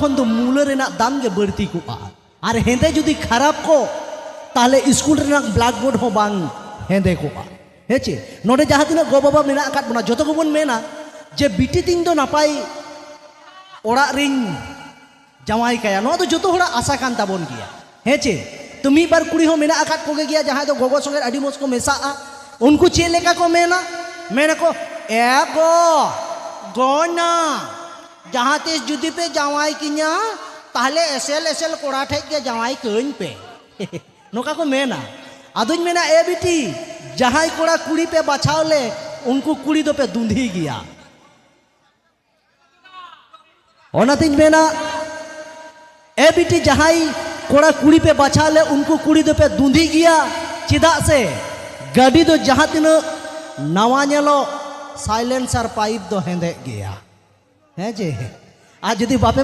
खन तो मूल रेना दाम के बढ़ती को और हेंदे जुदी खराब को ताले स्कूल रेना ब्लैक बोर्ड हो बांग हेंदे को हेचे नोडे जहाँ तीना गो बाबा मेना आकात बना जोतो को बन मेना जे बिटी तिंग दो नापाई ओड़ा रिंग जमाई कया नो तो जोतो होड़ा आशा कान ताबोन किया हेचे तो मी बार कुड़ी हो मेना आकात कोगे गया जहाँ तो गोगो संगे अडी मोस को मेसा उनको चेले का को मेना को एगो गोना जहाँ तेज जुदी पे जवाई किया ताहले एसेल एसेल कोड़ा ठेक के जवाई कहीं पे नोका को मेना आदुज मेना ए बिटी जहाँ कोड़ा कुड़ी पे बचाव ले उनको कुड़ी दो पे दूंधी गया ओनातिज मेना ए बिटी जहाँ कोड़ा कुड़ी पे बचा ले उनको कुड़ी दो पे दूंधी गया चिदा से गाड़ी दो जहाँ तीन नवा नेलो साइलेंसर पाइप दो हेंदे गया है जे आज यदि बापे